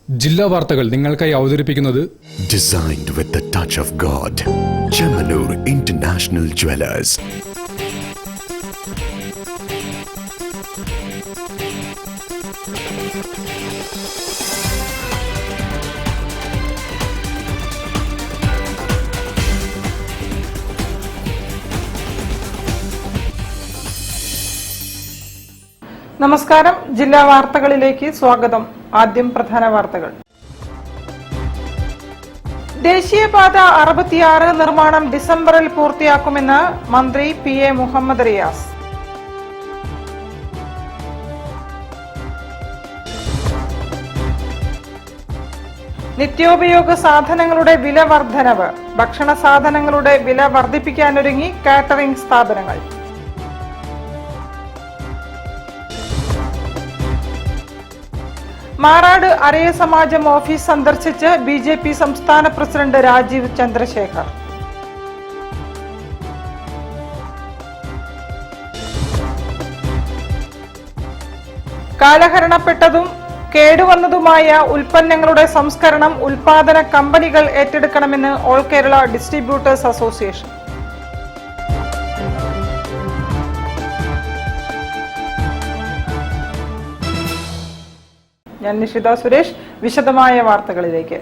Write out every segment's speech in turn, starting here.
ജില്ലാ വാർത്തകൾ നിങ്ങൾക്കായി അവതരിപ്പിക്കുന്നത് Designed with the touch of God. Chemanur International Jewelers. നമസ്കാരം. ജില്ലാ വാർത്തകളിലേക്ക് സ്വാഗതം. ആദ്യം പ്രധാന വാർത്തകൾ. ദേശീയപാത 66 നിർമ്മാണം ഡിസംബറിൽ പൂർത്തിയാക്കുമെന്ന് മന്ത്രി PA മുഹമ്മദ് റിയാസ്. നിത്യോപയോഗ സാധനങ്ങളുടെ വില വർധനവ്. ഭക്ഷണ സാധനങ്ങളുടെ വില വർദ്ധിപ്പിക്കാനൊരുങ്ങി കാറ്ററിംഗ് സ്ഥാപനങ്ങൾ. മാറാട് അരയ സമാജം ഓഫീസ് സന്ദർശിച്ച് BJP സംസ്ഥാന പ്രസിഡന്റ് രാജീവ് ചന്ദ്രശേഖർ. കാലഹരണപ്പെട്ടതും കേടുവന്നതുമായ ഉൽപ്പന്നങ്ങളുടെ സംസ്കരണം ഉൽപാദന കമ്പനികൾ ഏറ്റെടുക്കണമെന്ന് ഓൾ കേരള ഡിസ്ട്രിബ്യൂട്ടേഴ്സ് അസോസിയേഷൻ. ഞാൻ നിഷിത സുരേഷ്. വിശദമായ വാർത്തകളിലേക്ക്.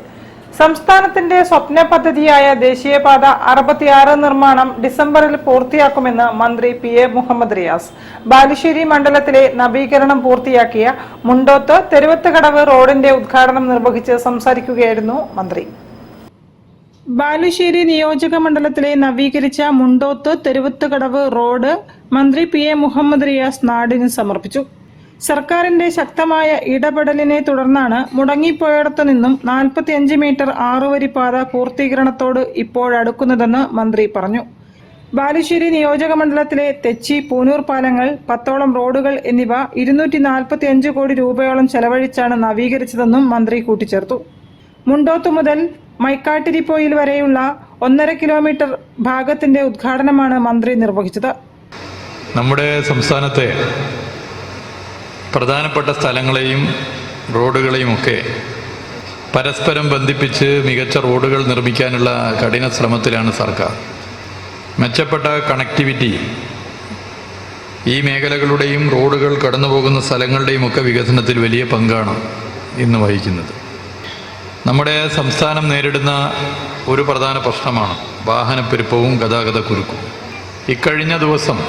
സംസ്ഥാനത്തിന്റെ സ്വപ്ന പദ്ധതിയായ ദേശീയപാത 66 നിർമ്മാണം ഡിസംബറിൽ പൂർത്തിയാക്കുമെന്ന് മന്ത്രി PA മുഹമ്മദ് റിയാസ്. ബാലുശ്ശേരി മണ്ഡലത്തിലെ നവീകരണം പൂർത്തിയാക്കിയ മുണ്ടോത്ത് തെരുവത്തുകടവ് റോഡിന്റെ ഉദ്ഘാടനം നിർവഹിച്ച് സംസാരിക്കുകയായിരുന്നു മന്ത്രി. ബാലുശ്ശേരി നിയോജക മണ്ഡലത്തിലെ നവീകരിച്ച മുണ്ടോത്ത് തെരുവത്തുകടവ് റോഡ് മന്ത്രി PA മുഹമ്മദ് റിയാസ് നാടിന് സമർപ്പിച്ചു. സർക്കാരിന്റെ ശക്തമായ ഇടപെടലിനെ തുടർന്നാണ് മുടങ്ങിപ്പോയിടത്തു നിന്നും 45 മീറ്റർ 6 വരി പാത പൂർത്തീകരണത്തോട് ഇപ്പോഴടുക്കുന്നതെന്ന് മന്ത്രി പറഞ്ഞു. ബാലുശ്ശേരി നിയോജക മണ്ഡലത്തിലെ തെച്ചി പൂനൂർ പാലങ്ങൾ 10ഓളം റോഡുകൾ എന്നിവ 245 കോടി രൂപയോളം ചെലവഴിച്ചാണ് നവീകരിച്ചതെന്നും മന്ത്രി കൂട്ടിച്ചേർത്തു. മുണ്ടോത്ത് മുതൽ മൈക്കാട്ടിരിപ്പോയിൽ വരെയുള്ള 1.5 കിലോമീറ്റർ ഭാഗത്തിന്റെ ഉദ്ഘാടനമാണ് മന്ത്രി നിർവഹിച്ചത്. നമ്മുടെ സംസ്ഥാനത്തെ പ്രധാനപ്പെട്ട സ്ഥലങ്ങളെയും റോഡുകളെയുമൊക്കെ പരസ്പരം ബന്ധിപ്പിച്ച് മികച്ച റോഡുകൾ നിർമ്മിക്കാനുള്ള കഠിന ശ്രമത്തിലാണ് സർക്കാർ. മെച്ചപ്പെട്ട കണക്ടിവിറ്റി ഈ മേഖലകളുടെയും റോഡുകൾ കടന്നുപോകുന്ന സ്ഥലങ്ങളുടെയുമൊക്കെ വികസനത്തിൽ വലിയ പങ്കാണ് ഇന്ന് വഹിക്കുന്നത്. നമ്മുടെ സംസ്ഥാനം നേരിടുന്ന ഒരു പ്രധാന പ്രശ്നമാണ് വാഹനപ്പെരുപ്പവും ഗതാഗതക്കുരുക്കും. ഇക്കഴിഞ്ഞ ദിവസം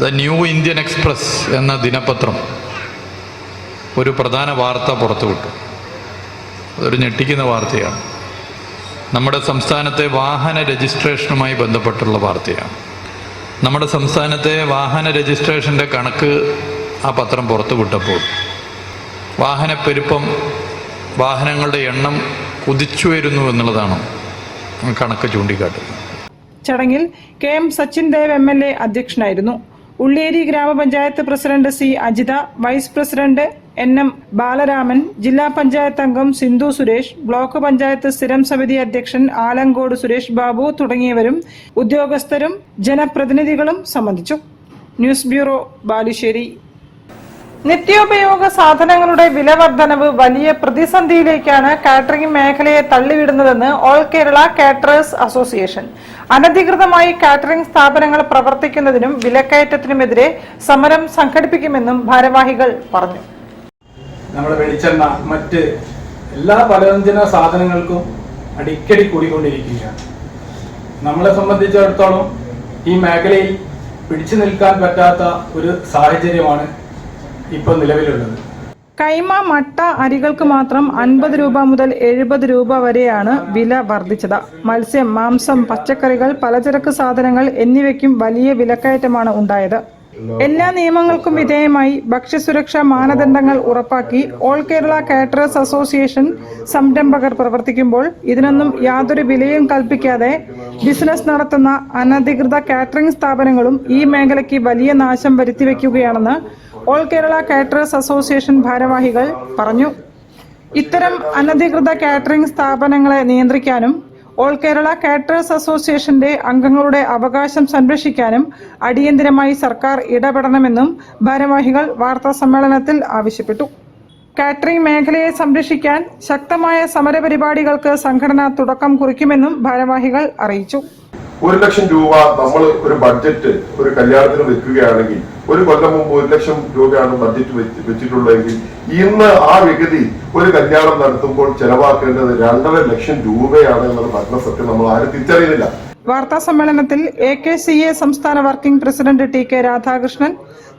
ദ ന്യൂ ഇന്ത്യൻ എക്സ്പ്രസ് എന്ന ദിനപത്രം ഒരു പ്രധാന വാർത്ത പുറത്തുവിട്ടു. അതൊരു ഞെട്ടിക്കുന്ന വാർത്തയാണ്. നമ്മുടെ സംസ്ഥാനത്തെ വാഹന രജിസ്ട്രേഷനുമായി ബന്ധപ്പെട്ടുള്ള വാർത്തയാണ്. നമ്മുടെ സംസ്ഥാനത്തെ വാഹന രജിസ്ട്രേഷൻ്റെ കണക്ക് ആ പത്രം പുറത്തുവിട്ടപ്പോൾ വാഹനപ്പെരുപ്പം, വാഹനങ്ങളുടെ എണ്ണം കുതിച്ചുയരുന്നു എന്നുള്ളതാണ് കണക്ക് ചൂണ്ടിക്കാട്ടുന്നത്. ചടങ്ങിൽ KM സച്ചിൻ ദേവ് MLA അധ്യക്ഷനായിരുന്നു. ഉള്ളിയേരി ഗ്രാമപഞ്ചായത്ത് president C Ajitha, vice president NM Balaraman, ജില്ലാ പഞ്ചായത്ത് അംഗം സിന്ധു സുരേഷ്, ബ്ലോക്ക് പഞ്ചായത്ത് സ്ഥിരം സമിതി അധ്യക്ഷൻ ആലങ്കോട് സുരേഷ് ബാബു തുടങ്ങിയവരും ഉദ്യോഗസ്ഥരും ജനപ്രതിനിധികളും സംബന്ധിച്ചു. News bureau, Balussery. നിത്യോപയോഗ സാധനങ്ങളുടെ വില വർധനവ് വലിയ പ്രതിസന്ധിയിലേക്കാണ് കാറ്ററിംഗ് മേഖലയെ തള്ളിവിടുന്നതെന്ന് ഓൾ കേരള കാറ്ററേഴ്സ് അസോസിയേഷൻ. അനധികൃതമായി കാറ്ററിംഗ് സ്ഥാപനങ്ങൾ പ്രവർത്തിക്കുന്നതിനും വിലക്കയറ്റത്തിനുമെതിരെ സമരം സംഘടിപ്പിക്കുമെന്നും ഭാരവാഹികൾ പറഞ്ഞു. നമ്മുടെ വെളിച്ചെണ്ണ, മറ്റ് എല്ലാ പലവ്യഞ്ജന സാധനങ്ങൾക്കും അടിക്കടി കൂടിക്കൊണ്ടിരിക്കുകയാണ്. നമ്മളെ സംബന്ധിച്ചിടത്തോളം ഈ മേഖലയിൽ പിടിച്ചു നിൽക്കാൻ പറ്റാത്ത ഒരു സാഹചര്യമാണ് ഇപ്പോൾ നിലവിലുള്ളത്. കൈമ, മട്ട അരികൾക്ക് മാത്രം 50 രൂപ മുതൽ 70 രൂപ വരെയാണ് വില വർദ്ധിച്ചത്. മത്സ്യം, മാംസം, പച്ചക്കറികൾ, പലചരക്ക് സാധനങ്ങൾ എന്നിവയ്ക്കും വലിയ വിലക്കയറ്റമാണ് ഉണ്ടായത്. എല്ലാ നിയമങ്ങൾക്കും വിധേയമായി ഭക്ഷ്യസുരക്ഷാ മാനദണ്ഡങ്ങൾ ഉറപ്പാക്കി ഓൾ കേരള കാറ്ററേഴ്സ് അസോസിയേഷൻ സംരംഭകർ പ്രവർത്തിക്കുമ്പോൾ ഇതിനൊന്നും യാതൊരു വിലയും കൽപ്പിക്കാതെ ബിസിനസ് നടത്തുന്ന അനധികൃത കാറ്ററിംഗ് സ്ഥാപനങ്ങളും ഈ മേഖലയ്ക്ക് വലിയ നാശം വരുത്തിവെക്കുകയാണെന്ന് ഓൾ കേരള കാറ്ററേഴ്സ് അസോസിയേഷൻ ഭാരവാഹികൾ പറഞ്ഞു. ഇത്തരം അനധികൃത കാറ്ററിംഗ് സ്ഥാപനങ്ങളെ നിയന്ത്രിക്കാനും ഓൾ കേരള കാറ്ററേഴ്സ് അസോസിയേഷന്റെ അംഗങ്ങളുടെ അവകാശം സംരക്ഷിക്കാനും അടിയന്തരമായി സർക്കാർ ഇടപെടണമെന്നും ഭാരവാഹികൾ വാർത്താ സമ്മേളനത്തിൽ ആവശ്യപ്പെട്ടു. കാറ്ററിംഗ് മേഖലയെ സംരക്ഷിക്കാൻ ശക്തമായ സമരപരിപാടികൾക്ക് സംഘടന തുടക്കം കുറിക്കുമെന്നും ഭാരവാഹികൾ അറിയിച്ചു. 1 ലക്ഷം രൂപ നമ്മൾ ഒരു ബഡ്ജറ്റ് ഒരു കല്യാണത്തിന് വെക്കുകയാണെങ്കിൽ, ഒരു കൊല്ലം മുമ്പ് 1 ലക്ഷം രൂപയാണ് ബഡ്ജറ്റ് വെച്ചിട്ടുള്ളതെങ്കിൽ ഇന്ന് ആ വിഗതി ഒരു കല്യാണം നടത്തുമ്പോൾ ചെലവാക്കേണ്ടത് 2.5 ലക്ഷം രൂപയാണ് എന്നുള്ള ഭരണസത്യം നമ്മൾ ആരും തിരിച്ചറിയുന്നില്ല. വാർത്താ സമ്മേളനത്തിൽ AKCA സംസ്ഥാന വർക്കിംഗ് പ്രസിഡന്റ് TK രാധാകൃഷ്ണൻ,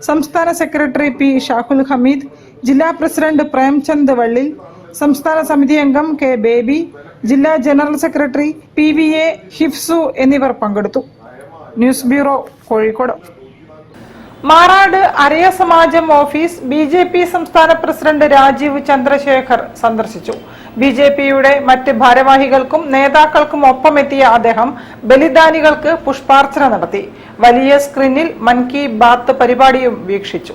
സംസ്ഥാന സെക്രട്ടറി P ഷാഹുൽ ഹമീദ്, ജില്ലാ പ്രസിഡന്റ് പ്രേംചന്ദ് വള്ളിൽ, സംസ്ഥാന സമിതി അംഗം K ബേബി, ജില്ലാ ജനറൽ സെക്രട്ടറി PVA ഹിഫ്സു എന്നിവർ പങ്കെടുത്തു. News bureau, Kozhikode. Marad Araya Samajam office BJP സംസ്ഥാന പ്രസിഡന്റ് രാജീവ് ചന്ദ്രശേഖർ സന്ദർശിച്ചു. BJPയുടെ മറ്റ് ഭാരവാഹികൾക്കും നേതാക്കൾക്കും ഒപ്പമെത്തിയ അദ്ദേഹം ബലിദാനികൾക്ക് പുഷ്പാർച്ചന നടത്തി. വലിയ സ്ക്രീനിൽ മൻ കി ബാത്ത് പരിപാടിയും വീക്ഷിച്ചു.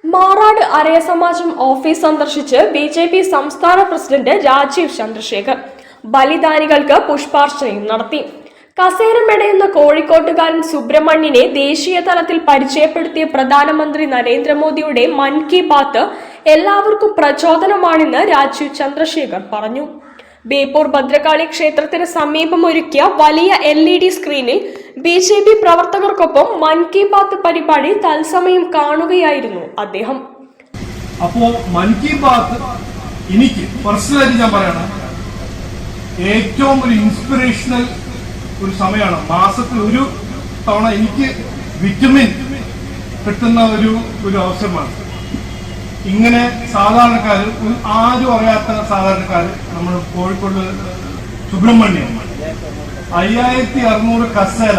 മാറാട് അരയ സമാജം ഓഫീസ് സന്ദർശിച്ച് BJP സംസ്ഥാന പ്രസിഡന്റ് രാജീവ് ചന്ദ്രശേഖർ ബലിദാനികൾക്ക് പുഷ്പാർച്ചനയും നടത്തി. കസേര മെടയുന്ന കോഴിക്കോട്ടുകാരൻ സുബ്രഹ്മണ്യനെ ദേശീയ തലത്തിൽ പരിചയപ്പെടുത്തിയ പ്രധാനമന്ത്രി നരേന്ദ്രമോദിയുടെ മൻ കി ബാത്ത് എല്ലാവർക്കും പ്രചോദനമാണെന്ന് രാജീവ് ചന്ദ്രശേഖർ പറഞ്ഞു. ബേപ്പൂർ ഭദ്രകാളി ക്ഷേത്രത്തിന് സമീപം ഒരുക്കിയ വലിയ LED സ്ക്രീനിൽ BJP പ്രവർത്തകർക്കൊപ്പം മൻ കി ബാത്ത് പരിപാടി തത്സമയം കാണുകയായിരുന്നു അദ്ദേഹം. അപ്പോ മൻ കി ബാത്ത് എനിക്ക് പേഴ്സണലായിട്ട് ഞാൻ പറയണം, ഏറ്റവും ഒരു ഇൻസ്പിറേഷണൽ ഒരു സമയമാണ്. മാസത്തിൽ ഒരു തവണ എനിക്ക് വിറ്റമിൻ കിട്ടുന്ന ഒരു അവസരമാണ്. ഇങ്ങനെ സാധാരണക്കാർ, ആരും അറിയാത്ത സാധാരണക്കാർ, നമ്മൾ കോഴിക്കോട് സുബ്രഹ്മണ്യം 5600 കസേര,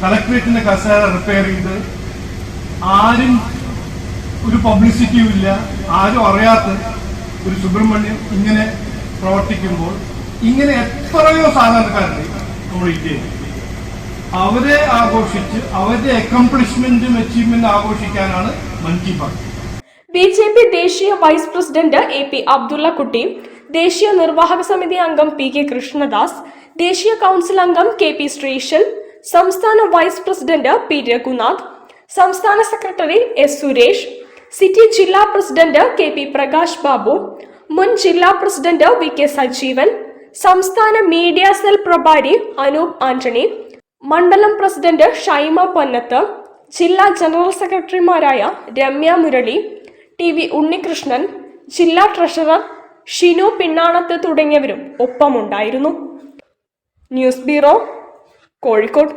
കളക്ടറേറ്റിന്റെ കസേര റിപ്പയർ ചെയ്ത്, ആരും ഒരു പബ്ലിസിറ്റിയും ഇല്ല, ആരും അറിയാത്ത ഒരു സുബ്രഹ്മണ്യം ഇങ്ങനെ പ്രവർത്തിക്കുമ്പോൾ, ഇങ്ങനെ എത്രയോ സാധാരണക്കാരുണ്ട് നമ്മുടെ ഇന്ത്യയിൽ. അവരെ ആഘോഷിച്ച് അവരുടെ അക്കംപ്ലിഷ്മെന്റും അച്ചീവ്മെന്റും ആഘോഷിക്കാനാണ് മൻ കി ബാത്ത്. BJP ദേശീയ വൈസ് പ്രസിഡന്റ് AP അബ്ദുള്ള കുട്ടി, ദേശീയ നിർവാഹക സമിതി അംഗം PK കൃഷ്ണദാസ്, ദേശീയ കൗൺസിൽ അംഗം KP ശ്രീശൽ, സംസ്ഥാന വൈസ് പ്രസിഡന്റ് P രഘുനാഥ്, സംസ്ഥാന സെക്രട്ടറി S സുരേഷ്, സിറ്റി ജില്ലാ പ്രസിഡന്റ് KP പ്രകാശ് ബാബു, മുൻ ജില്ലാ പ്രസിഡന്റ് VK സജീവൻ, സംസ്ഥാന മീഡിയ സെൽ പ്രഭാരി അനൂപ് ആന്റണി, മണ്ഡലം പ്രസിഡന്റ് ഷൈമ പൊന്നത്ത്, ജില്ലാ ജനറൽ സെക്രട്ടറിമാരായ രമ്യ മുരളി, TV ഉണ്ണികൃഷ്ണൻ, ജില്ലാ ട്രഷറർ ഷിനു പിണ്ണാണത്ത് തുടങ്ങിയവരും ഒപ്പമുണ്ടായിരുന്നു. News bureau, Kozhikode.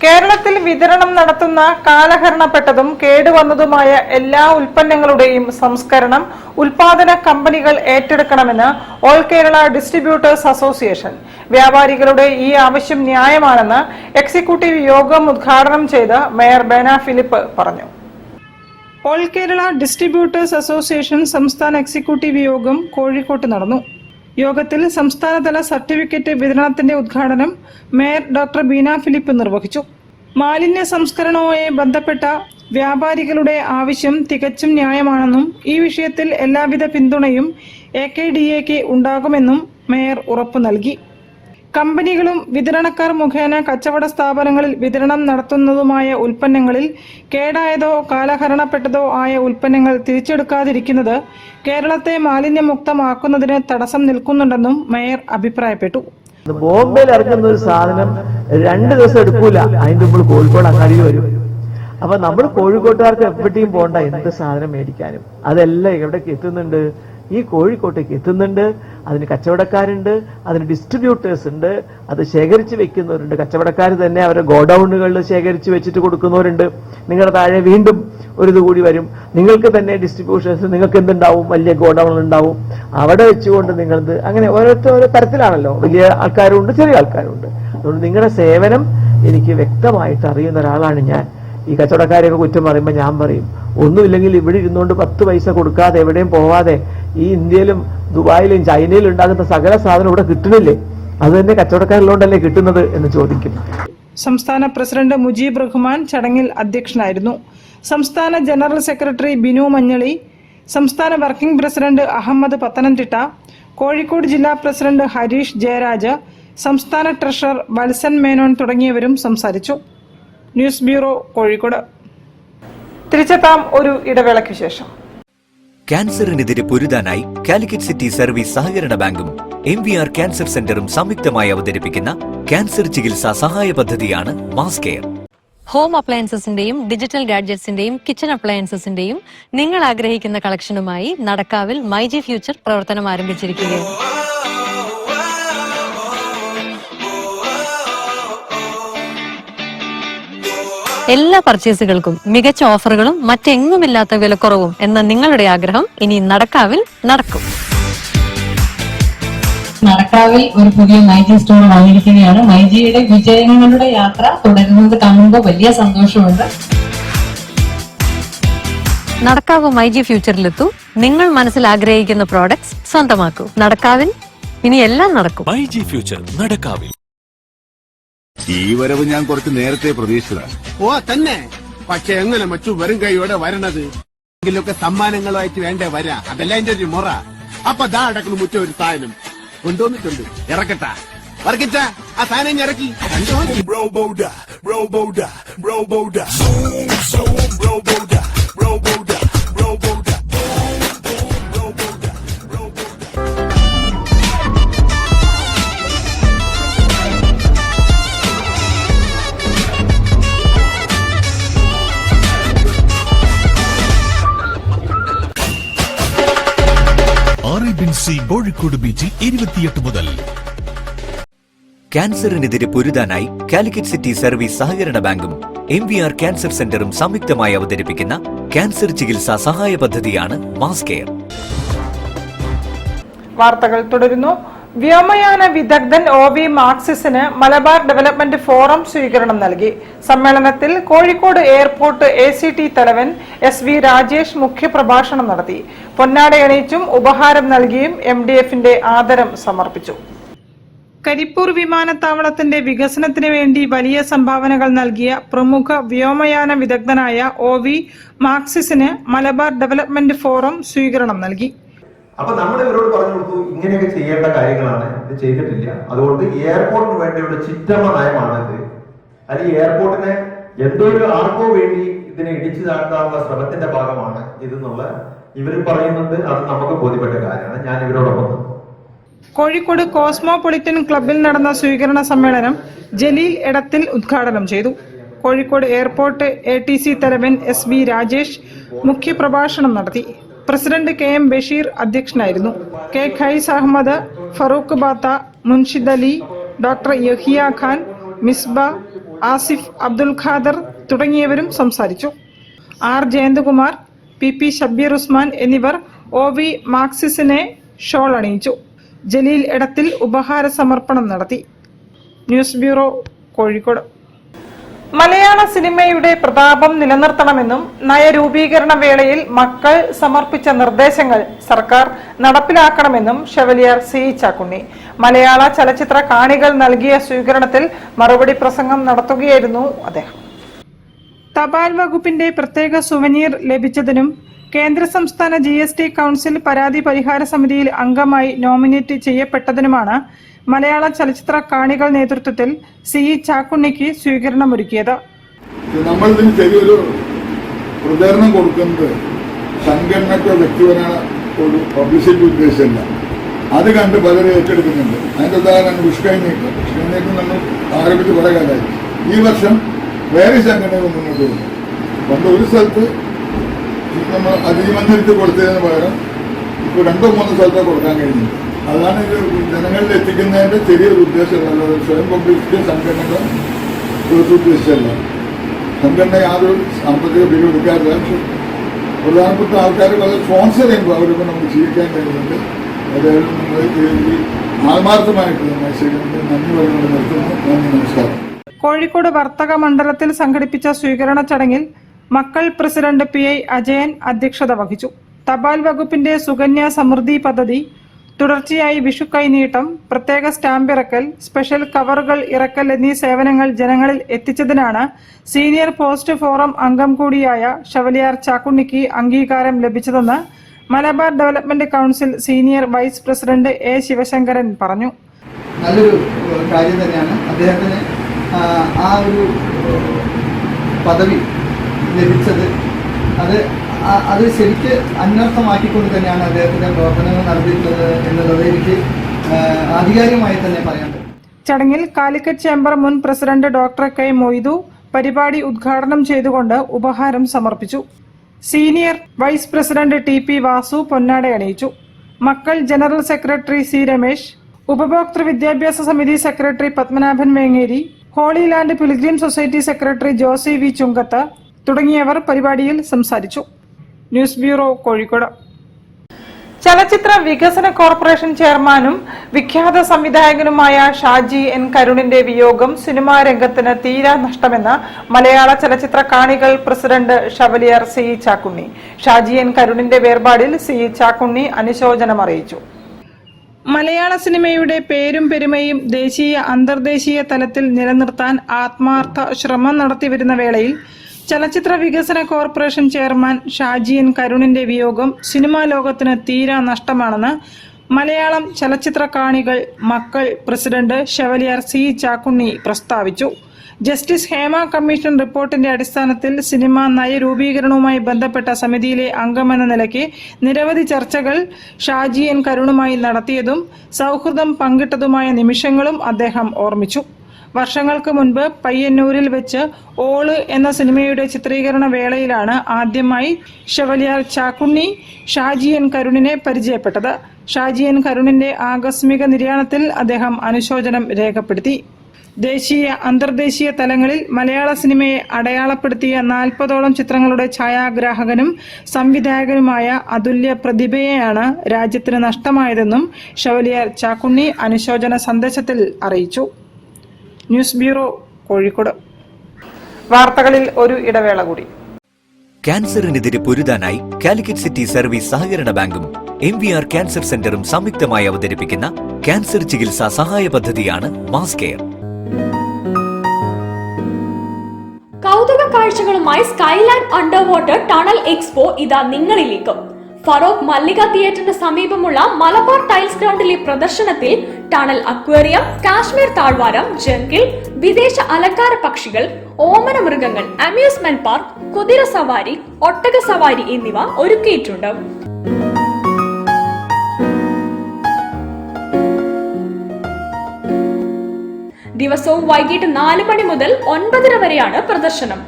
കേരളത്തിൽ വിതരണം നടത്തുന്ന കാലഹരണപ്പെട്ടതും കേടുവന്നതുമായ എല്ലാ ഉൽപ്പന്നങ്ങളുടെയും സംസ്കരണം ഉൽപാദന കമ്പനികൾ ഏറ്റെടുക്കണമെന്ന് ഓൾ കേരള ഡിസ്ട്രിബ്യൂട്ടേഴ്സ് അസോസിയേഷൻ. വ്യാപാരികളുടെ ഈ ആവശ്യം ന്യായമാണെന്ന് എക്സിക്യൂട്ടീവ് യോഗം ഉദ്ഘാടനം ചെയ്ത് മേയർ ബേന ഫിലിപ്പ് പറഞ്ഞു. ഓൾ കേരള ഡിസ്ട്രിബ്യൂട്ടേഴ്സ് അസോസിയേഷൻ സംസ്ഥാന എക്സിക്യൂട്ടീവ് യോഗം കോഴിക്കോട്ട് നടന്നു. യോഗത്തിൽ സംസ്ഥാനതല സർട്ടിഫിക്കറ്റ് വിതരണത്തിന്റെ ഉദ്ഘാടനം മേയർ ഡോക്ടർ ബീന ഫിലിപ്പ് നിർവഹിച്ചു. മാലിന്യ സംസ്കരണവുമായി ബന്ധപ്പെട്ട വ്യാപാരികളുടെ ആവശ്യം തികച്ചും ന്യായമാണെന്നും ഈ വിഷയത്തിൽ എല്ലാവിധ പിന്തുണയും AKDAക്ക് ഉണ്ടാകുമെന്നും മേയർ ഉറപ്പു നൽകി. കമ്പനികളും വിതരണക്കാർ മുഖേന കച്ചവട സ്ഥാപനങ്ങളിൽ വിതരണം നടത്തുന്നതുമായ ഉൽപ്പന്നങ്ങളിൽ കേടായതോ കാലഹരണപ്പെട്ടതോ ആയ ഉൽപ്പന്നങ്ങൾ തിരിച്ചെടുക്കാതിരിക്കുന്നത് കേരളത്തെ മാലിന്യമുക്തമാക്കുന്നതിന് തടസ്സം നിൽക്കുന്നുണ്ടെന്നും മേയർ അഭിപ്രായപ്പെട്ടു. ബോംബെയിൽ ഇറങ്ങുന്ന ഒരു സാധനം 2 ദിവസം എടുക്കൂല, അതിന്റെ മുമ്പ് കോഴിക്കോട് അങ്ങാടി വരും. അപ്പൊ നമ്മൾ കോഴിക്കോട്ടുകാർക്ക് എവിടെയും പോകണ്ട, എന്ത് സാധനം മേടിക്കാനും അതെല്ലാം എവിടേക്ക് എത്തുന്നുണ്ട്? ഈ കോഴിക്കോട്ടേക്ക് എത്തുന്നുണ്ട്. അതിന് കച്ചവടക്കാരുണ്ട്, അതിന് ഡിസ്ട്രിബ്യൂട്ടേഴ്സ് ഉണ്ട്, അത് ശേഖരിച്ച് വെക്കുന്നവരുണ്ട്. കച്ചവടക്കാർ തന്നെ അവരുടെ ഗോഡൌണുകളിൽ ശേഖരിച്ച് വെച്ചിട്ട് കൊടുക്കുന്നവരുണ്ട്. നിങ്ങളുടെ താഴെ വീണ്ടും ഒരു ഇത് കൂടി വരും. നിങ്ങൾക്ക് തന്നെ ഡിസ്ട്രിബ്യൂട്ടേഴ്സ്, നിങ്ങൾക്ക് എന്തുണ്ടാവും? വലിയ ഗോഡൌൺ ഉണ്ടാവും, അവിടെ വെച്ചുകൊണ്ട് നിങ്ങളത് അങ്ങനെ ഓരോ തരത്തിലാണല്ലോ. വലിയ ആൾക്കാരുണ്ട്, ചെറിയ ആൾക്കാരുണ്ട്. അതുകൊണ്ട് നിങ്ങളുടെ സേവനം എനിക്ക് വ്യക്തമായിട്ട് അറിയുന്ന ഒരാളാണ് ഞാൻ. ഈ കച്ചവടക്കാരെയൊക്കെ കുറ്റം പറയുമ്പോൾ ഞാൻ പറയും, ഒന്നുമില്ലെങ്കിൽ ഇവിടെ ഇരുന്നുകൊണ്ട് 10 പൈസ കൊടുക്കാതെ എവിടെയും പോവാതെ ഈ ഇന്ത്യയിലും ദുബായിലും ചൈനയിലും ഉണ്ടാകുന്ന സകല സാധനം ഇവിടെ കിട്ടണില്ലേ? അത് തന്നെ കച്ചവടക്കാരിലോണ്ടല്ലേ കിട്ടുന്നത് എന്ന് ചോദിക്കും. സംസ്ഥാന പ്രസിഡന്റ് മുജീബ് റഹ്മാൻ ചടങ്ങിൽ അധ്യക്ഷനായിരുന്നു. സംസ്ഥാന ജനറൽ സെക്രട്ടറി ബിനു മഞ്ഞളി, സംസ്ഥാന വർക്കിംഗ് പ്രസിഡന്റ് അഹമ്മദ് പത്തനംതിട്ട, കോഴിക്കോട് ജില്ലാ പ്രസിഡന്റ് ഹരീഷ് ജയരാജ്, സംസ്ഥാന ട്രഷറർ വത്സൻ മേനോൻ തുടങ്ങിയവരും സംസാരിച്ചു. News bureau, Kozhikode. തിരിച്ചെത്താം ഒരു ഇടവേളയ്ക്ക് ശേഷം. ക്യാൻസറിനെതിരെ പൊരുതാനായി കാലിക്കറ്റ് സിറ്റി സർവീസ് സഹകരണ ബാങ്കും MVR ക്യാൻസർ സെന്ററും സംയുക്തമായി അവതരിപ്പിക്കുന്ന ക്യാൻസർ ചികിത്സാ സഹായ പദ്ധതിയാണ് മാസ് കെയർ. ഹോം അപ്ലയൻസസിന്റെയും ഡിജിറ്റൽ ഗാഡ്ജറ്റ്സിന്റെയും കിച്ചൺ അപ്ലയൻസസിന്റെയും നിങ്ങൾ ആഗ്രഹിക്കുന്ന കളക്ഷനുമായി നടക്കാവിൽ മൈജി ഫ്യൂച്ചർ പ്രവർത്തനം ആരംഭിച്ചിരിക്കുകയാണ്. എല്ലാ പർച്ചേസുകൾക്കും മികച്ച ഓഫറുകളും മറ്റെങ്ങുമില്ലാത്ത വിലക്കുറവും എന്ന നിങ്ങളുടെ ആഗ്രഹം ഇനി നടക്കാവിൽ നടക്കും. നടക്കാവിൽ ഒരു പുതിയ മൈജി സ്റ്റോർ വന്നിരിക്കുകയാണ്. മൈജിയുടെ വിജയങ്ങളുടെ യാത്ര തുടരുന്നത് കാണുമ്പോൾ വലിയ സന്തോഷമുണ്ട്. നടക്കാവ് മൈജി ഫ്യൂച്ചറിലെത്തൂ. നിങ്ങൾ മനസ്സിൽ ആഗ്രഹിക്കുന്ന പ്രോഡക്ട്സ് സ്വന്തമാക്കൂ. നടക്കാവിൽ ഇനി എല്ലാം നടക്കും. മൈജി ഫ്യൂച്ചർ നടക്കാവിൽ. ഈ വരവ് ഞാൻ കുറച്ച് നേരത്തെ പ്രതീക്ഷിച്ചതാണ്. ഓ തന്നെ, പക്ഷെ എങ്ങനെ മറ്റു വരും കൈയോടെ വരണത്? എങ്കിലൊക്കെ സമ്മാനങ്ങളുമായിട്ട് വേണ്ടേ വരാ? അതല്ല എന്റെ ഒരു മുറ. അപ്പൊ ദാ അടക്കുന്നു മുറ്റ ഒരു സാധനം കൊണ്ടുവന്നിട്ടുണ്ട്. ഇറക്കട്ടാ വർക്കിച്ച ആ സാധനം ഇറക്കി. കോഴിക്കോട് ബീച്ചിൽ 28 മുതൽ. ക്യാൻസറിനെതിരെ പൊരുതാനായി കാലിക്കറ്റ് സിറ്റി സർവീസ് സഹകരണ ബാങ്കും MVR ക്യാൻസർ സെന്ററും സംയുക്തമായി അവതരിപ്പിക്കുന്ന ക്യാൻസർ ചികിത്സാ സഹായ പദ്ധതിയാണ് മാസ് കെയർ. വാർത്തകൾ തുടരുന്നു. വ്യോമയാന വിദഗ്ധൻ OV മാർക്സിസിന് മലബാർ ഡെവലപ്മെന്റ് ഫോറം സ്വീകരണം നൽകി. സമ്മേളനത്തിൽ കോഴിക്കോട് എയർപോർട്ട് ACT തലവൻ SV രാജേഷ് മുഖ്യപ്രഭാഷണം നടത്തി. പൊന്നാടയണിയിച്ചും ഉപഹാരം നൽകിയും MDFന്റെ ആദരം സമർപ്പിച്ചു. കരിപ്പൂർ വിമാനത്താവളത്തിന്റെ വികസനത്തിന് വേണ്ടി വലിയ സംഭാവനകൾ നൽകിയ പ്രമുഖ വ്യോമയാന വിദഗ്ധനായ OV മാർക്സിസിന് മലബാർ ഡെവലപ്മെന്റ് ഫോറം സ്വീകരണം നൽകി. അപ്പൊ നമ്മൾ ഇവരോട് പറഞ്ഞു കൊടുത്തു, ഇങ്ങനെയൊക്കെ ചെയ്യേണ്ട കാര്യങ്ങളാണ്, ഇത് ചെയ്തിട്ടില്ല. അതുകൊണ്ട് എയർപോർട്ടിന് വേണ്ടിയുള്ള ചിറ്റമ്മ നയമാണ് ഇത്. അല്ലെങ്കിൽ എയർപോർട്ടിനെ എന്തോ ഒരു ആർക്കോ വേണ്ടി ഇതിനെ ഇടിച്ചു താഴ്ത്താനുള്ള ശ്രമത്തിന്റെ ഭാഗമാണ് ഇതെന്നുള്ള ഇവർ പറയുന്നുണ്ട്. അത് നമുക്ക് ബോധ്യപ്പെട്ട കാര്യമാണ്. ഞാൻ ഇവരോടൊപ്പം. കോഴിക്കോട് കോസ്മോപൊളിറ്റൻ ക്ലബിൽ നടന്ന സ്വീകരണ സമ്മേളനം ജലീൽ എടത്തിൽ ഉദ്ഘാടനം ചെയ്തു. കോഴിക്കോട് എയർപോർട്ട് ATC തലവൻ SV രാജേഷ് മുഖ്യപ്രഭാഷണം നടത്തി. പ്രസിഡന്റ് KM ബഷീർ അധ്യക്ഷനായിരുന്നു. K ഖൈസ് അഹമ്മദ്, ഫറൂഖ് ബാത്ത, മുൻഷിദ് അലി, ഡോക്ടർ യഹിയ ഖാൻ, മിസ്ബ, ആസിഫ് അബ്ദുൽ ഖാദർ തുടങ്ങിയവരും സംസാരിച്ചു. R ജയന്തകുമാർ, PP ഷബീർ ഉസ്മാൻ എന്നിവർ OV മാർക്സിസിനെ ഷോൾ അണിയിച്ചു. ജലീൽ എടത്തിൽ ഉപഹാര സമർപ്പണം നടത്തി. News bureau, Kozhikode. മലയാള സിനിമയുടെ പ്രതാപം നിലനിർത്തണമെന്നും നയരൂപീകരണ വേളയിൽ മക്കൾ സമർപ്പിച്ച നിർദ്ദേശങ്ങൾ സർക്കാർ നടപ്പിലാക്കണമെന്നും ഷെവലിയർ CE ചാക്കുണ്ണി മലയാള ചലച്ചിത്ര കാണികൾ നൽകിയ സ്വീകരണത്തിൽ മറുപടി പ്രസംഗം നടത്തുകയായിരുന്നു അദ്ദേഹം. തപാൽ വകുപ്പിന്റെ പ്രത്യേക സുവനീർ ലഭിച്ചതിനും കേന്ദ്ര സംസ്ഥാന GST കൗൺസിൽ പരാതി പരിഹാര സമിതിയിൽ അംഗമായി നോമിനേറ്റ് ചെയ്യപ്പെട്ടതിനുമാണ് മലയാള ചലച്ചിത്ര കാണികൾ നേതൃത്വത്തിൽ CE ചാക്കുണ്ണിക്ക് സ്വീകരണമൊരുക്കിയത്. നമ്മൾ ഇതിന് ചെറിയൊരു പ്രചരണം കൊടുക്കുന്നത് സംഘടനയ്ക്കോ വ്യക്തിപരമായ ഒരു പബ്ലിസിറ്റി ഉദ്ദേശമല്ല. അത് കണ്ട് പലരും ഏറ്റെടുക്കുന്നുണ്ട്. അതിന്റെ ഉദാഹരണം വിഷ്കൈനീക്കം നമ്മൾ ആരംഭിച്ച് കുറെ കാലമായി. ഈ വർഷം വേറെ സംഘടനകൾ മുന്നോട്ട് വന്നു. പണ്ട് ഒരു സ്ഥലത്ത് നമ്മൾ അതിമന്ദിരത്തിൽ കൊടുത്തതിന് പകരം ഇപ്പോൾ 2-3 സ്ഥലത്ത് കൊടുക്കാൻ കഴിയുന്നുണ്ട്. അതാണ് ഇത് ജനങ്ങളിൽ എത്തിക്കുന്നതിന്റെ ചെറിയൊരു ഉദ്ദേശമല്ല. സ്വയം പബ്ലിസിറ്റി സംഘടനകൾ ഉദ്ദേശിച്ചല്ല. സംഘടന യാതൊരു സാമ്പത്തിക പിരിവ് എടുക്കാറില്ല. പക്ഷെ പ്രധാനപ്പെട്ട ആൾക്കാർ പല സ്പോൺസർ ചെയ്യുമ്പോൾ അവരൊക്കെ നമുക്ക് ജീവിക്കാൻ കഴിയുന്നുണ്ട്. ഏതായാലും നമ്മൾ ആത്മാർത്ഥമായിട്ട് നന്ദി പറയുന്നത് നിർത്തുന്നു. നന്ദി, നമസ്കാരം. കോഴിക്കോട് വർത്തക മണ്ഡലത്തിൽ സംഘടിപ്പിച്ച സ്വീകരണ ചടങ്ങിൽ മക്കൾ പ്രസിഡന്റ് PI അജയൻ അധ്യക്ഷത വഹിച്ചു. തപാൽ വകുപ്പിന്റെ സുകന്യ സമൃദ്ധി പദ്ധതി, തുടർച്ചയായി വിഷു കൈനീട്ടം, പ്രത്യേക സ്റ്റാമ്പ് ഇറക്കൽ, സ്പെഷ്യൽ കവറുകൾ ഇറക്കൽ എന്നീ സേവനങ്ങൾ ജനങ്ങളിൽ എത്തിച്ചതിനാണ് സീനിയർ പോസ്റ്റ് ഫോറം അംഗം കൂടിയായ ഷവലിയാർ ചാക്കുണ്ണിക്ക് അംഗീകാരം ലഭിച്ചതെന്ന് Malabar development council senior vice president A Sivasankaran പറഞ്ഞു. നല്ലൊരു കാര്യം തന്നെയാണ്. അദ്ദേഹത്തിന് ആ ഒരു പദവി ലഭിച്ചത് അത് ശരിക്ക് അന്വർത്ഥമാക്കിക്കൊണ്ട് തന്നെയാണ് അദ്ദേഹത്തിന്റെ പ്രവർത്തനങ്ങൾ നടത്തിയിട്ടുള്ളത് എന്നുള്ളത് എനിക്ക് ആധികാരികമായി തന്നെ പറയാൻ പറ്റും. ചടങ്ങിൽ കാലിക്കറ്റ് ചേംബർ മുൻ പ്രസിഡന്റ് ഡോക്ടർ കെ മൊയ്തു പരിപാടി ഉദ്ഘാടനം ചെയ്തുകൊണ്ട് ഉപഹാരം സമർപ്പിച്ചു. Senior vice president T P. Vasu പൊന്നാട അണിയിച്ചു. മക്കൾ ജനറൽ സെക്രട്ടറി സി. രമേശ്, ഉപഭോക്തൃ വിദ്യാഭ്യാസ സമിതി secretary Padmanabhan Vengeri, holy land pilgrim society secretary Josy V Chunkath തുടങ്ങിയവർ പരിപാടിയിൽ സംസാരിച്ചു. News bureau, Kozhikode. ചലച്ചിത്ര വികസന കോർപ്പറേഷൻ ചെയർമാനും വിഖ്യാത സംവിധായകനുമായ ഷാജി എൻ കരുണിന്റെ വിയോഗം സിനിമാ രംഗത്തിന് തീരാ നഷ്ടമെന്ന് മലയാള ചലച്ചിത്ര കാണികൾ president chevalier C. Chakkunni. Shaji N കരുണിന്റെ വേർപാടിൽ സി. ചാക്കുണ്ണി അനുശോചനം അറിയിച്ചു. മലയാള സിനിമയുടെ പേരും പെരുമയും ദേശീയ അന്തർദേശീയ തലത്തിൽ നിലനിർത്താൻ ആത്മാർത്ഥ ശ്രമം നടത്തിവരുന്ന വേളയിൽ ചലച്ചിത്ര വികസന കോർപ്പറേഷൻ ചെയർമാൻ ഷാജി എൻ കരുണിന്റെ വിയോഗം സിനിമാ ലോകത്തിന് തീരാ നഷ്ടമാണെന്ന് മലയാളം ചലച്ചിത്ര കാണികൾ മക്കൾ പ്രസിഡന്റ് ഷവലിയർ സി. ചാക്കുണ്ണി പ്രസ്താവിച്ചു. ജസ്റ്റിസ് ഹേമ കമ്മീഷൻ റിപ്പോർട്ടിന്റെ അടിസ്ഥാനത്തിൽ സിനിമാ നയരൂപീകരണവുമായി ബന്ധപ്പെട്ട സമിതിയിലെ അംഗമെന്ന നിലയ്ക്ക് നിരവധി ചർച്ചകൾ ഷാജി എൻ കരുണുമായി നടത്തിയതും സൗഹൃദം പങ്കിട്ടതുമായ നിമിഷങ്ങളും അദ്ദേഹം ഓർമ്മിച്ചു. വർഷങ്ങൾക്ക് മുൻപ് പയ്യന്നൂരിൽ വെച്ച് ഓള് എന്ന സിനിമയുടെ ചിത്രീകരണ വേളയിലാണ് ആദ്യമായി ഷവലിയർ ചാക്കുണ്ണി ഷാജി എൻ കരുണിനെ പരിചയപ്പെട്ടത്. ഷാജി എൻ കരുണിന്റെ ആകസ്മിക നിര്യാണത്തിൽ അദ്ദേഹം അനുശോചനം രേഖപ്പെടുത്തി. ദേശീയ അന്തർദേശീയ തലങ്ങളിൽ മലയാള സിനിമയെ അടയാളപ്പെടുത്തിയ 40ഓളം ചിത്രങ്ങളുടെ ഛായാഗ്രാഹകനും സംവിധായകനുമായ അതുല്യ പ്രതിഭയെയാണ് രാജ്യത്തിന് നഷ്ടമായതെന്നും ഷവലിയർ ചാക്കുണ്ണി അനുശോചന സന്ദേശത്തിൽ അറിയിച്ചു. News bureau, Kozhikode. വാർത്തകളിൽ ഒരു ഇടവേള കൂടി. ക്യാൻസറിനെതിരെ പൊരുതാനായി കാലിക്കറ്റ് സിറ്റി സർവീസ് സഹകരണ ബാങ്കും MVR ക്യാൻസർ സെന്ററും സംയുക്തമായി അവതരിപ്പിക്കുന്ന ക്യാൻസർ ചികിത്സാ സഹായ പദ്ധതിയാണ് മാസ് കെയർ. കൗതുക കാഴ്ചകളുമായി Skyland under water tunnel expo ഇതാ നിങ്ങളിലേക്ക്. ഫറോക്ക് മല്ലിക തിയേറ്ററിന് സമീപമുള്ള മലബാർ ടൈൽസ് ഗ്രൗണ്ടിലെ പ്രദർശനത്തിൽ ടണൽ അക്വേറിയം, കാശ്മീർ താഴ്വാരം, ജംഗിൾ, വിദേശ അലങ്കാര പക്ഷികൾ, ഓമന മൃഗങ്ങൾ, അമ്യൂസ്മെന്റ് പാർക്ക്, കുതിര സവാരി, ഒട്ടക സവാരി എന്നിവ ഒരുക്കിയിട്ടുണ്ട്. ദിവസവും വൈകിട്ട് 4 മണി മുതൽ 9:30 വരെയാണ് പ്രദർശനം.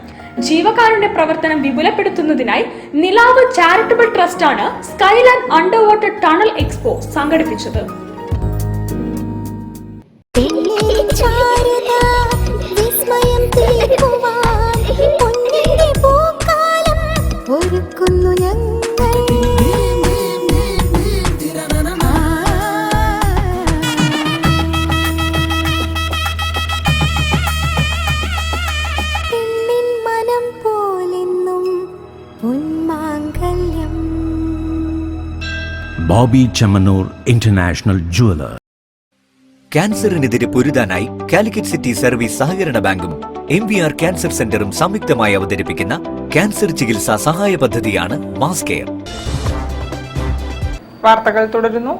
ജീവകാരുണ്യ പ്രവർത്തനം വിപുലപ്പെടുത്തുന്നതിനായി നിലാവ് ചാരിറ്റബിൾ ട്രസ്റ്റാണ് Skyland under water tunnel expo സംഘടിപ്പിച്ചത്. Bobby Chemmanur international jeweller. ക്യാൻസറിനെതിരെ പൊരുതാനായി കാലിക്കറ്റ് സിറ്റി സർവീസ് സഹകരണ ബാങ്കും MVR ക്യാൻസർ സെന്ററും സംയുക്തമായി അവതരിപ്പിക്കുന്ന ക്യാൻസർ ചികിത്സാ സഹായ പദ്ധതിയാണ് മാസ് കെയർ. വാർത്തകൾ തുടരുന്നു.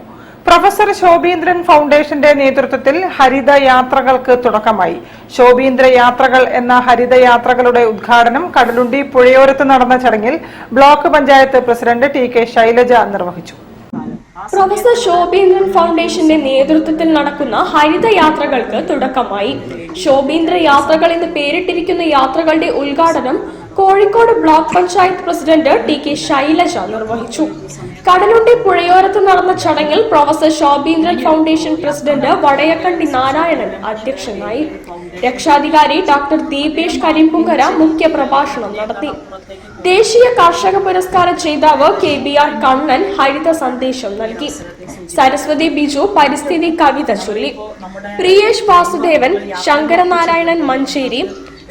പ്രൊഫസർ ശോഭീന്ദ്രൻ ഫൗണ്ടേഷന്റെ നേതൃത്വത്തിൽ ഹരിത യാത്രകൾക്ക് തുടക്കമായി. ശോഭീന്ദ്ര യാത്രകൾ എന്ന ഹരിത യാത്രകളുടെ ഉദ്ഘാടനം കടലുണ്ടി പുഴയോരത്ത് നടന്ന ചടങ്ങിൽ block panchayat president TK Shailaja നിർവഹിച്ചു. പ്രൊഫസർ ശോഭീന്ദ്രൻ ഫൗണ്ടേഷന്റെ നേതൃത്വത്തിൽ നടക്കുന്ന ഹരിത യാത്രകൾക്ക് തുടക്കമായി. ശോഭീന്ദ്ര യാത്രകൾ എന്ന് പേരിട്ടിരിക്കുന്ന യാത്രകളുടെ ഉദ്ഘാടനം Kozhikode block panchayat president TK Shailaja നിർവഹിച്ചു. കടലുണ്ടി പുഴയോരത്ത് നടന്ന ചടങ്ങിൽ professor Shobheendran foundation president Vadayakkandi Narayanan അധ്യക്ഷനായി. രക്ഷാധികാരി ഡോക്ടർ ദീപേഷ് കരിമ്പുങ്കര മുഖ്യ പ്രഭാഷണം നടത്തി. ദേശീയ കർഷക പുരസ്കാര ജേതാവ് KBR കണ്ണൻ ഹരിത സന്ദേശം നൽകി. സരസ്വതി ബിജു പരിസ്ഥിതി കവിത ചൊല്ലി. പ്രിയേഷ് വാസുദേവൻ, ശങ്കരനാരായണൻ മഞ്ചേരി,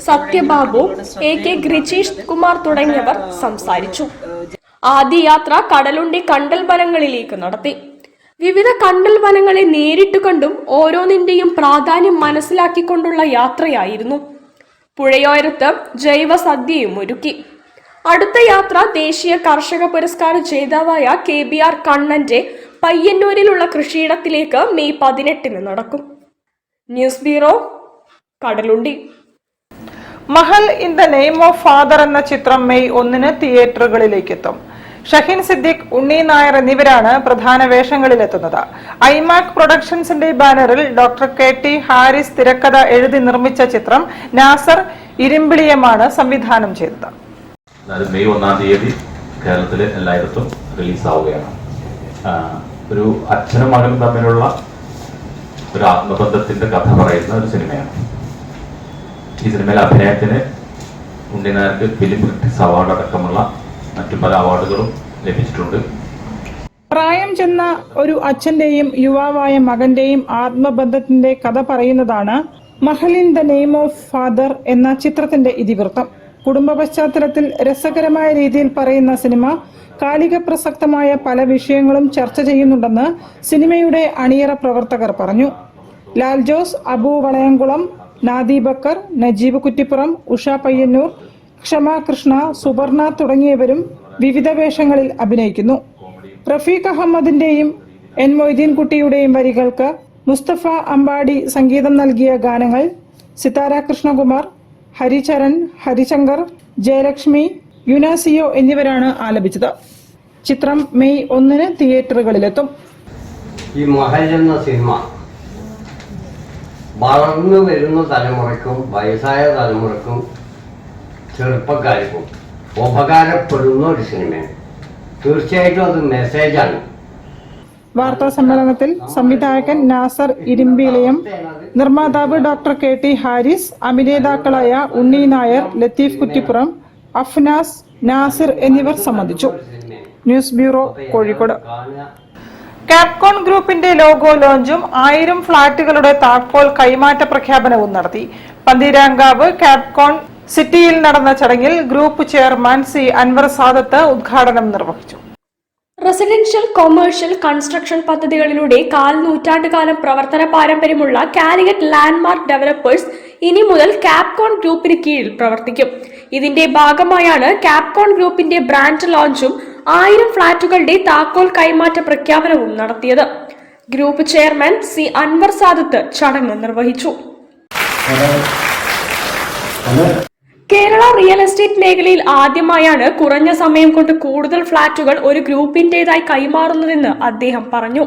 സത്യബാബു, AK ഗ്രിജീഷ് കുമാർ തുടങ്ങിയവർ സംസാരിച്ചു. ആദ്യ യാത്ര കടലുണ്ടി കണ്ടൽ വനങ്ങളിലേക്ക് നടത്തി. വിവിധ കണ്ടൽ വനങ്ങളെ നേരിട്ട് കണ്ടും ഓരോന്നിന്റെയും പ്രാധാന്യം മനസ്സിലാക്കിക്കൊണ്ടുള്ള യാത്രയായിരുന്നു. പുഴയോരത്ത് ജൈവ സദ്യയും ഒരുക്കി. അടുത്ത യാത്ര ദേശീയ കർഷക പുരസ്കാര ജേതാവായ KBR കണ്ണന്റെ പയ്യന്നൂരിലുള്ള കൃഷിയിടത്തിലേക്ക് മെയ് 18 നടക്കും. News bureau, Kadalundi. Mahal in the name of father എന്ന ചിത്രം മെയ് 1 തിയേറ്ററുകളിലേക്ക് എത്തും. ഷഹീൻ സിദ്ദിഖ്, ഉണ്ണി നായർ എന്നിവരാണ് പ്രധാന വേഷങ്ങളിലെത്തുന്നത്. ഐമാക് പ്രൊഡക്ഷൻസിന്റെ ബാനറിൽ ഡോക്ടർ KT ഹാരിസ് തിരക്കഥ എഴുതി നിർമ്മിച്ച ചിത്രം നാസർ ഇരുമ്പിളിയമാണ് സംവിധാനം ചെയ്തത്. മെയ് 1 കേരളത്തിലെ എല്ലായിടത്തും റിലീസാവുകയാണ്. ഒരു അച്ഛനും മകനും തമ്മിലുള്ള ഒരു ആത്മബന്ധത്തിന്റെ കഥ പറയുന്ന ഒരു സിനിമയാണ്. ഈ സിനിമയിലെ അഭിനയത്തിന് ഉണ്ണി നായർക്ക് ഫിലിം ക്രിറ്റിക്സ് അവാർഡ് അടക്കമുള്ള മറ്റു പല അവാർഡുകളും ലഭിച്ചിട്ടുണ്ട്. പ്രായം ചെന്ന ഒരു അച്ഛന്റെയും യുവാവായ മകന്റെയും ആത്മബന്ധത്തിന്റെ കഥ പറയുന്നതാണ് Mahal in the name of father എന്ന ചിത്രത്തിന്റെ ഇതിവൃത്തം. കുടുംബ പശ്ചാത്തലത്തിൽ രസകരമായ രീതിയിൽ പറയുന്ന സിനിമ കാലിക പ്രസക്തമായ പല വിഷയങ്ങളും ചർച്ച ചെയ്യുന്നുണ്ടെന്ന് സിനിമയുടെ അണിയറ പ്രവർത്തകർ പറഞ്ഞു. ലാൽ ജോസ്, അബു വളയംകുളം, നാദി ബക്കർ, നജീബ് കുറ്റിപ്പുറം, ഉഷ പയ്യന്നൂർ, ക്ഷമ കൃഷ്ണ, സുവർണ തുടങ്ങിയവരും വിവിധ വേഷങ്ങളിൽ അഭിനയിക്കുന്നു. റഫീഖ് അഹമ്മദിന്റെയും N മൊയ്തീൻ കുട്ടിയുടെയും വരികൾക്ക് മുസ്തഫ അമ്പാടി സംഗീതം നൽകിയ ഗാനങ്ങൾ സിതാര കൃഷ്ണകുമാർ, ഹരിചരൺ, ഹരിശങ്കർ, ജയലക്ഷ്മി, യുനാസിയോ എന്നിവരാണ് ആലപിച്ചത്. ചിത്രം മെയ് 1 തിയേറ്ററുകളിലെത്തും. ഈ മഹൽ എന്ന സിനിമ വളർന്നു വരുന്ന തലമുറയ്ക്കും വയസ്സായ തലമുറയ്ക്കും ചെറുപ്പക്കാർക്കും ഉപകാരപ്പെടുന്ന ഒരു സിനിമയാണ്. തീർച്ചയായിട്ടും അത് മെസ്സേജാണ്. വാർത്താ സമ്മേളനത്തിൽ സംവിധായകൻ നാസർ ഇരുമ്പിളിയം, നിർമ്മാതാവ് ഡോക്ടർ KT ഹാരിസ്, അഭിനേതാക്കളായ ഉണ്ണി നായർ, ലത്തീഫ് കുറ്റിപ്പുറം, അഫ്നാസ്, നാസിർ എന്നിവർ സംബന്ധിച്ചു. News bureau, Kozhikode. കാപ്കോൺ ഗ്രൂപ്പിന്റെ ലോഗോ ലോഞ്ചും 1000 ഫ്ളാറ്റുകളുടെ താക്കോൽ കൈമാറ്റ പ്രഖ്യാപനവും നടത്തി. പന്തീരാങ്കാവ് കാപ്കോൺ സിറ്റിയിൽ നടന്ന ചടങ്ങിൽ group chairman C Anwar Sadath ഉദ്ഘാടനം നിർവഹിച്ചു. റെസിഡൻഷ്യൽ കൊമേഴ്ഷ്യൽ കൺസ്ട്രക്ഷൻ പദ്ധതികളിലൂടെ 1/4 നൂറ്റാണ്ടുകാലം പ്രവർത്തന പാരമ്പര്യമുള്ള കാലിക്കറ്റ് ലാൻഡ്മാർക്ക് ഡെവലപ്പേഴ്സ് ഇനി മുതൽ കാപ്കോൺ ഗ്രൂപ്പിന് കീഴിൽ പ്രവർത്തിക്കും. ഇതിന്റെ ഭാഗമായാണ് കാപ്കോൺ ഗ്രൂപ്പിന്റെ ബ്രാൻഡ് ലോഞ്ചും 1000 ഫ്ളാറ്റുകളുടെ താക്കോൽ കൈമാറ്റ പ്രഖ്യാപനവും നടത്തിയത്. Group chairman C Anwar Sadath ചടങ്ങ് നിർവഹിച്ചു. കേരള റിയൽ എസ്റ്റേറ്റ് മേഖലയിൽ ആദ്യമായാണ് കുറഞ്ഞ സമയം കൊണ്ട് കൂടുതൽ ഫ്ളാറ്റുകൾ ഒരു ഗ്രൂപ്പിന്റേതായി കൈമാറുന്നതെന്ന് അദ്ദേഹം പറഞ്ഞു.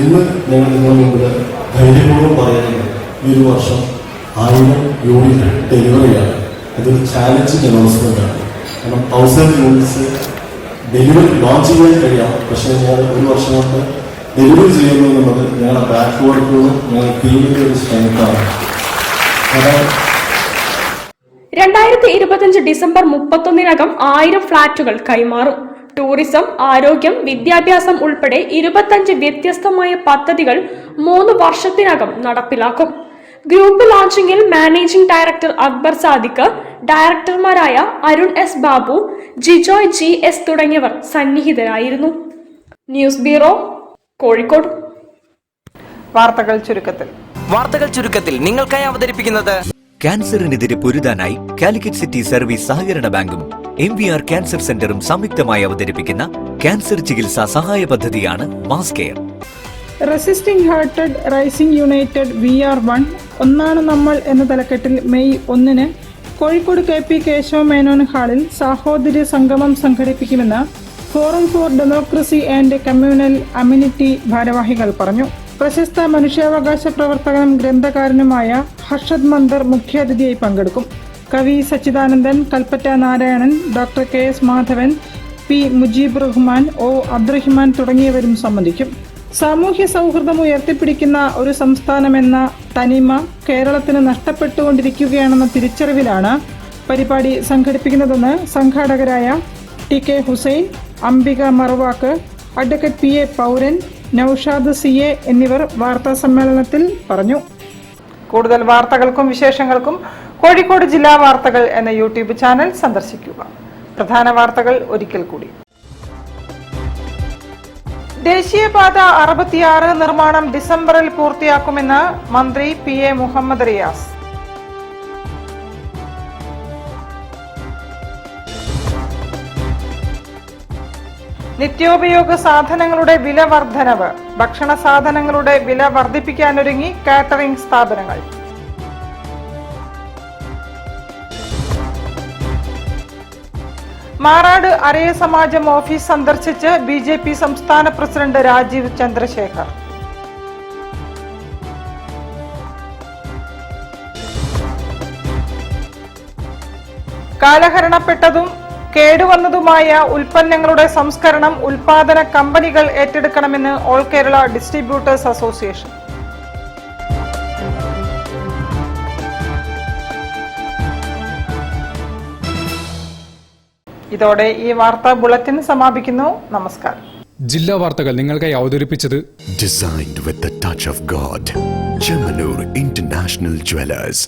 ഇന്ന് ഞങ്ങൾ നിങ്ങളുടെ മുമ്പിൽ ധൈര്യപൂർവ്വം പറയുന്നത് ഈ ഒരു വർഷം 1000 യൂണിറ്റ് ഡെലിവറിയാണ്. ഇതൊരു ചാലഞ്ചിങ് അനൗൺസ്മെന്റാണ്. കാരണം 1000 യൂണിറ്റ്സ് ഡെലിവറി ലോഞ്ച് ചെയ്യാൻ കഴിയാം. പക്ഷേ ഞങ്ങൾ ഒരു വർഷം കൊണ്ട് ഡെലിവറി ചെയ്യുന്നു എന്നുള്ളത് ഞങ്ങളുടെ ബാക്ക് വർക്കുകളും ഞങ്ങളുടെ ടീമിന്റെ ഒരു സ്ട്രെങ്താണ്. 2025 ഡിസംബർ 31 1000 ഫ്ളാറ്റുകൾ കൈമാറും. ടൂറിസം, ആരോഗ്യം, വിദ്യാഭ്യാസം ഉൾപ്പെടെ 25 വ്യത്യസ്തമായ പദ്ധതികൾ 3 വർഷത്തിനകം നടപ്പിലാക്കും. ഗ്രൂപ്പ് ലോഞ്ചിങ്ങിൽ മാനേജിംഗ് ഡയറക്ടർ അക്ബർ സാദിഖ്, ഡയറക്ടർമാരായ അരുൺ S ബാബു, ജിജോയ് GS തുടങ്ങിയവർ സന്നിഹിതരായിരുന്നു. News bureau, Kozhikode. വാർത്തകൾ ചുരുക്കത്തിൽ നിങ്ങൾക്കായി അവതരിപ്പിക്കുന്നത് ക്യാൻസറിനെതിരെ പൊരുതാനായി കാലിക്കറ്റ് സിറ്റി സർവീസ് സഹകരണ ബാങ്കും MVR ക്യാൻസർ സെന്ററും സംയുക്തമായി അവതരിപ്പിക്കുന്ന ക്യാൻസർ ചികിത്സാ സഹായ പദ്ധതിയാണ് mass care. Resisting hearted rising United VR1 ഒന്നാണ് നമ്മൾ എന്ന തലക്കെട്ടിൽ മെയ് 1 കോഴിക്കോട് KP കേശവ മേനോൻ ഹാളിൽ സാഹോദര്യ സംഗമം സംഘടിപ്പിക്കുമെന്ന് forum four democracy and communal amenity ഭാരവാഹികൾ പറഞ്ഞു. പ്രശസ്ത മനുഷ്യാവകാശ പ്രവർത്തകനും ഗ്രന്ഥകാരനുമായ ഹർഷദ് മന്ദർ മുഖ്യാതിഥിയായി പങ്കെടുക്കും. കവി Sachidanandan, Kalpetta Narayanan, doctor KS Madhavan, P Mujeeb Rahman, O Abdurahiman തുടങ്ങിയവരും സംബന്ധിക്കും. സാമൂഹ്യ സൗഹൃദം ഉയർത്തിപ്പിടിക്കുന്ന ഒരു സംസ്ഥാനമെന്ന തനിമ കേരളത്തിന് നഷ്ടപ്പെട്ടുകൊണ്ടിരിക്കുകയാണെന്ന തിരിച്ചറിവിലാണ് പരിപാടി സംഘടിപ്പിക്കുന്നതെന്ന് സംഘാടകരായ TK Hussain, Ambika Maruvakku, advocate PA Pauran, Naushad CA എന്നിവർ വാർത്താ സമ്മേളനത്തിൽ പറഞ്ഞു. കൂടുതൽ വാർത്തകൾക്കും വിശേഷങ്ങൾക്കും കോഴിക്കോട് ജില്ലാ വാർത്തകൾ എന്ന YouTube ചാനൽ സന്ദർശിക്കുക. പ്രധാന വാർത്തകൾ ഒരിക്കൽ കൂടി. ദേശീയപാത 66 നിർമ്മാണം ഡിസംബറിൽ പൂർത്തിയാക്കുമെന്ന് മന്ത്രി PA മുഹമ്മദ് റിയാസ്. നിത്യോപയോഗ സാധനങ്ങളുടെ വില വർധനവ്. ഭക്ഷണ സാധനങ്ങളുടെ വില വർദ്ധിപ്പിക്കാനൊരുങ്ങി കാറ്ററിംഗ് സ്ഥാപനങ്ങൾ. മാറാട് അരയ സമാജം ഓഫീസ് സന്ദർശിച്ച് BJP സംസ്ഥാന പ്രസിഡന്റ് രാജീവ് ചന്ദ്രശേഖർ. കാലഹരണപ്പെട്ടതും കേടുവന്നതുമായ ഉൽപ്പന്നങ്ങളുടെ സംസ്കരണം ഉൽപാദന കമ്പനികൾ ഏറ്റെടുക്കണമെന്ന് ഓൾ കേരള ഡിസ്ട്രിബ്യൂട്ടേഴ്സ് അസോസിയേഷൻ. ഇതോടെ ഈ വാർത്താ ബുള്ളറ്റിൻ സമാപിക്കുന്നു. നമസ്കാരം. ജില്ലാ വാർത്തകൾ നിങ്ങൾക്കായി അവതരിപ്പിച്ചത് Designed with the touch of God. Chemanur International Jewelers.